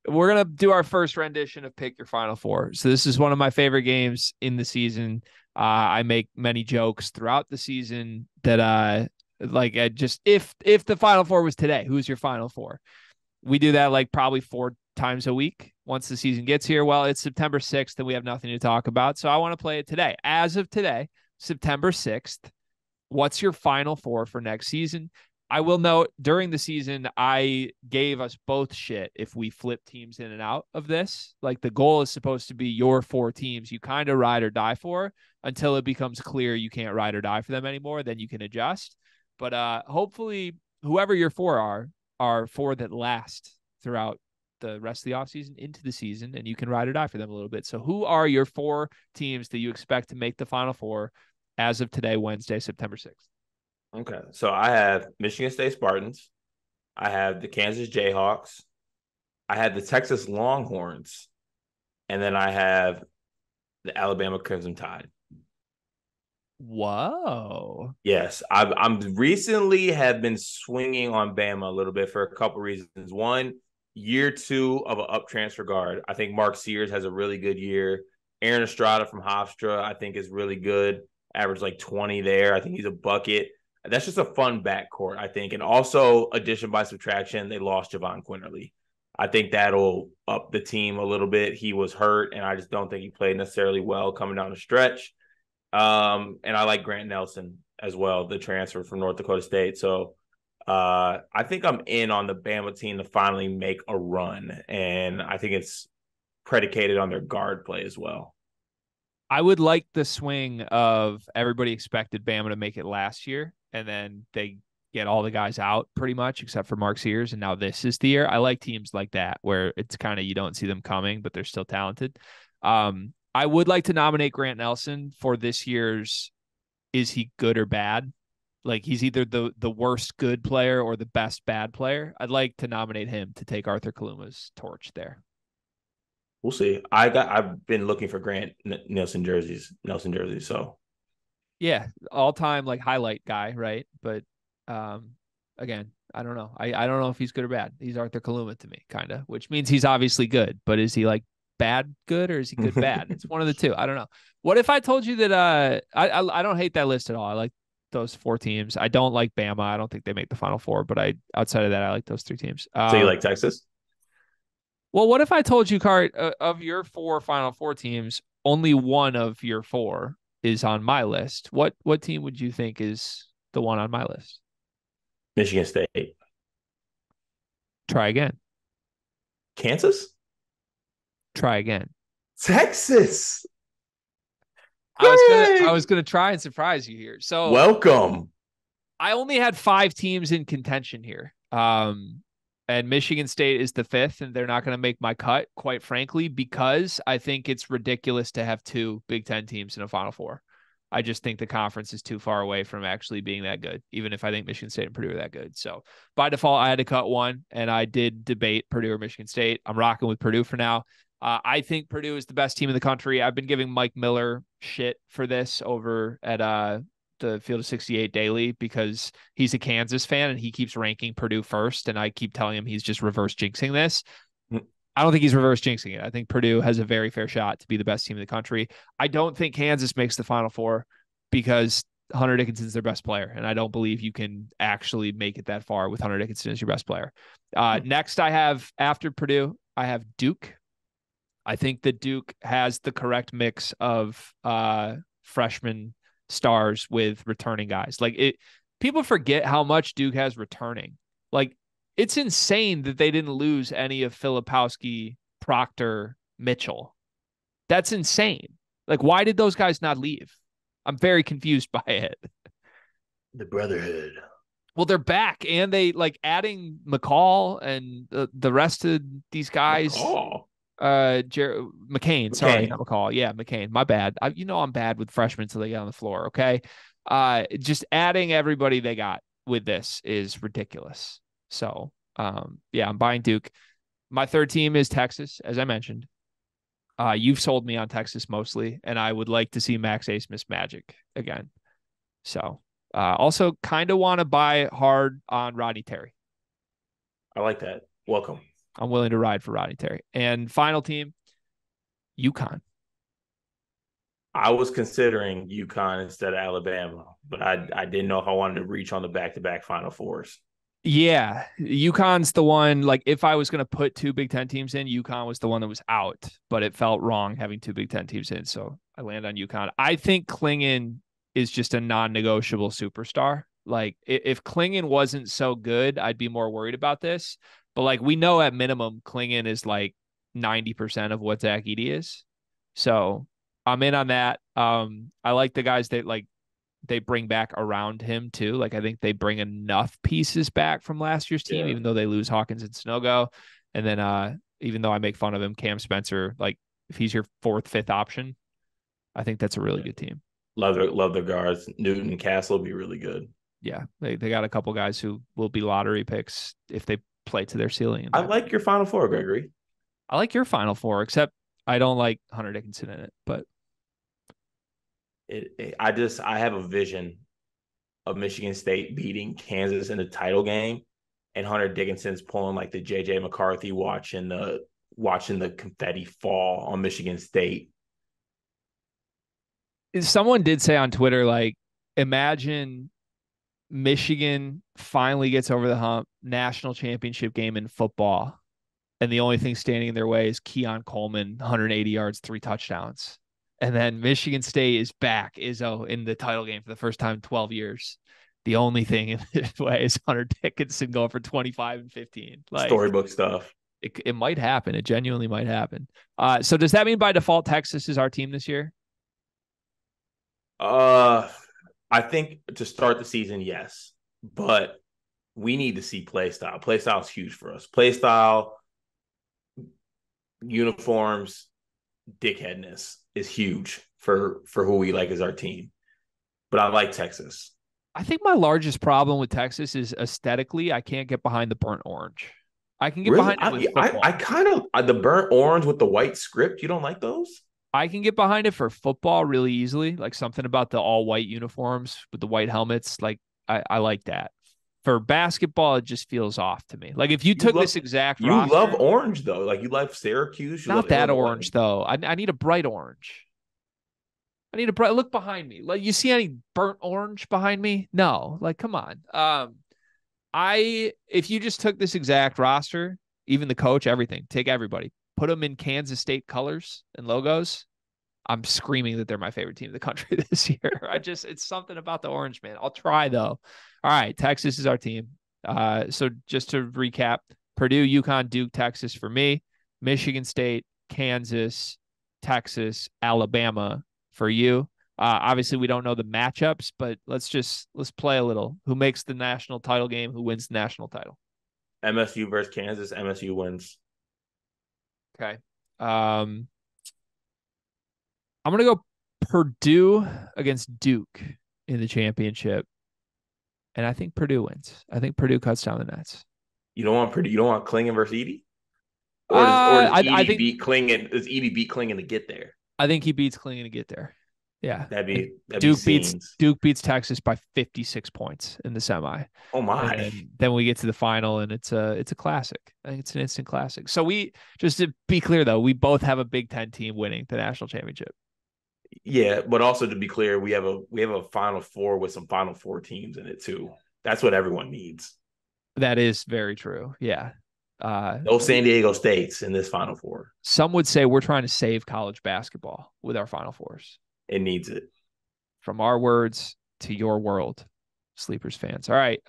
we're going to do our first rendition of Pick Your Final Four. So this is one of my favorite games in the season. I make many jokes throughout the season that like I just if the Final Four was today, who's your Final Four? We do that like probably 4 times a week once the season gets here. Well, it's September 6th and we have nothing to talk about. So I want to play it today. As of today, September 6th, what's your Final Four for next season? I will note during the season, I gave us both shit if we flip teams in and out of this. Like the goal is supposed to be your 4 teams you kind of ride or die for until it becomes clear you can't ride or die for them anymore. Then you can adjust. But hopefully, whoever your 4 are 4 that last throughout the rest of the offseason into the season, and you can ride or die for them a little bit. So who are your 4 teams that you expect to make the Final Four as of today, Wednesday, September 6th? Okay. So I have Michigan State Spartans. I have the Kansas Jayhawks. I have the Texas Longhorns. And then I have the Alabama Crimson Tide. Whoa. Yes, I'm recently have been swinging on Bama a little bit for a couple reasons. One, year 2 of an up transfer guard. I think Mark Sears has a really good year. Aaron Estrada from Hofstra, I think, is really good. Average like 20 there. I think he's a bucket. That's just a fun backcourt, I think. And also, addition by subtraction, they lost Javon Quinterly. I think that'll up the team a little bit. He was hurt, and I just don't think he played necessarily well coming down the stretch. And I like Grant Nelson as well, the transfer from North Dakota State. So I think I'm in on the Bama team to finally make a run. And I think it's predicated on their guard play as well. I would like the swing of everybody expected Bama to make it last year, and then they get all the guys out pretty much except for Mark Sears, and now this is the year. I like teams like that where it's kind of you don't see them coming, but they're still talented. I would like to nominate Grant Nelson for this year's is he good or bad? Like he's either the worst good player or the best bad player. I'd like to nominate him to take Arthur Kaluma's torch there. We'll see. I've been looking for Grant Nelson jerseys. So Yeah, all time like highlight guy, right? But um again, I don't know. I don't know if he's good or bad. He's Arthur Kaluma to me, kind of, which means he's obviously good, but is he like bad good or is he good bad? It's one of the two. I don't know. What if I told you that I don't hate that list at all. I like those 4 teams. I don't like Bama. I don't think they make the Final Four, but I outside of that I like those 3 teams. so you like Texas? Well, what if I told you, Cart, of your 4 Final Four teams, only one of your 4 is on my list? What team would you think is the one on my list? Michigan State. Try again. Kansas? Try again. Texas. I Greg. was gonna try and surprise you here. So Welcome. I only had 5 teams in contention here. And Michigan State is the 5th, and they're not going to make my cut, quite frankly, because I think it's ridiculous to have 2 Big Ten teams in a Final Four. I just think the conference is too far away from actually being that good, even if I think Michigan State and Purdue are that good. So by default, I had to cut one, and I did debate Purdue or Michigan State. I'm rocking with Purdue for now. I think Purdue is the best team in the country. I've been giving Mike Miller shit for this over at the Field of 68 Daily because he's a Kansas fan and he keeps ranking Purdue first. And I keep telling him he's just reverse jinxing this. I don't think he's reverse jinxing it. I think Purdue has a very fair shot to be the best team in the country. I don't think Kansas makes the Final Four because Hunter Dickinson's their best player. And I don't believe you can actually make it that far with Hunter Dickinson as your best player. Next, I have, after Purdue, I have Duke. I think that Duke has the correct mix of freshman stars with returning guys. Like it, people forget how much Duke has returning. Like it's insane that they didn't lose any of Filipowski, Proctor, Mitchell. That's insane. Like why did those guys not leave? I'm very confused by it. The Brotherhood. Well, they're back and they like adding McCall and the rest of these guys. McCall. McCain, sorry, not McCall. Yeah, McCain. My bad. I'm bad with freshmen until they get on the floor. Okay. Just adding everybody they got with this is ridiculous. So, yeah, I'm buying Duke. My 3rd team is Texas, as I mentioned. You've sold me on Texas mostly, and I would like to see Max Abmas magic again. So, also kind of want to buy hard on Rodney Terry. I like that. Welcome. I'm willing to ride for Rodney Terry. And final team, UConn. I was considering UConn instead of Alabama, but I didn't know if I wanted to reach on the back-to-back Final Fours. Yeah, UConn's the one. Like, if I was going to put two Big Ten teams in, UConn was the one that was out, but it felt wrong having two Big Ten teams in. So I land on UConn. I think Klingon is just a non-negotiable superstar. Like, if Klingon wasn't so good, I'd be more worried about this. But like, we know at minimum, Klingon is like 90% of what Zach Edey is. So I'm in on that. I like the guys that like they bring back around him too. Like, I think they bring enough pieces back from last year's team, even though they lose Hawkins and Snogo. And then even though I make fun of him, Cam Spencer, like if he's your fourth, fifth option, I think that's a really good team. Love their guards. Newton and Castle will be really good. Yeah, they got a couple guys who will be lottery picks if they play to their ceiling. I like your Final Four, Gregory. I like your Final Four, except I don't like Hunter Dickinson in it. But I have a vision of Michigan State beating Kansas in the title game, and Hunter Dickinson's pulling like the JJ McCarthy watching the confetti fall on Michigan State. Someone did say on Twitter, like, imagine Michigan finally gets over the hump, national championship game in football, and the only thing standing in their way is Keon Coleman, 180 yards, 3 touchdowns. And then Michigan State is back, Izzo, in the title game for the first time in 12 years. The only thing in this way is Hunter Dickinson going for 25 and 15. Like, storybook stuff. It might happen. It genuinely might happen. So does that mean by default Texas is our team this year? I think to start the season, yes. But we need to see play style. Play style is huge for us. Play style, uniforms, dickheadness is huge for who we like as our team. But I like Texas. I think my largest problem with Texas is aesthetically, I can't get behind the burnt orange. I can get behind it with football. I kind of the burnt orange with the white script. You don't like those? I can get behind it for football really easily. Like something about the all white uniforms with the white helmets. Like I like that. For basketball, it just feels off to me. Like if you took this exact roster, you love orange though. Like you love Syracuse. Not that orange though. I need a bright orange. I need a bright look behind me. Like you see any burnt orange behind me? No. Like come on. If you just took this exact roster, even the coach, everything, take everybody, put them in Kansas State colors and logos, I'm screaming that they're my favorite team in the country this year. It's something about the orange, man. I'll try though. All right, Texas is our team. So just to recap, Purdue, UConn, Duke, Texas for me, Michigan State, Kansas, Texas, Alabama for you. Obviously, we don't know the matchups, but let's play a little. Who makes the national title game? Who wins the national title? MSU versus Kansas. MSU wins. Okay. I'm going to go Purdue against Duke in the championship. And I think Purdue wins. I think Purdue cuts down the nets. You don't want Purdue. You don't want Klingon versus Edey? Or does Edey beat Klingon? Does Edey beat Klingon to get there? I think he beats Klingon to get there. Yeah. Duke beats Texas by 56 points in the semi. Oh my. And then we get to the final and it's a classic. I think it's an instant classic. So we, just to be clear though, we both have a Big Ten team winning the national championship. Yeah, but also to be clear, we have a Final Four with some Final Four teams in it too. That's what everyone needs. That is very true. Yeah. No San Diego States in this Final Four. Some would say we're trying to save college basketball with our Final Fours. It needs it. From our words to your world, Sleepers fans. All right.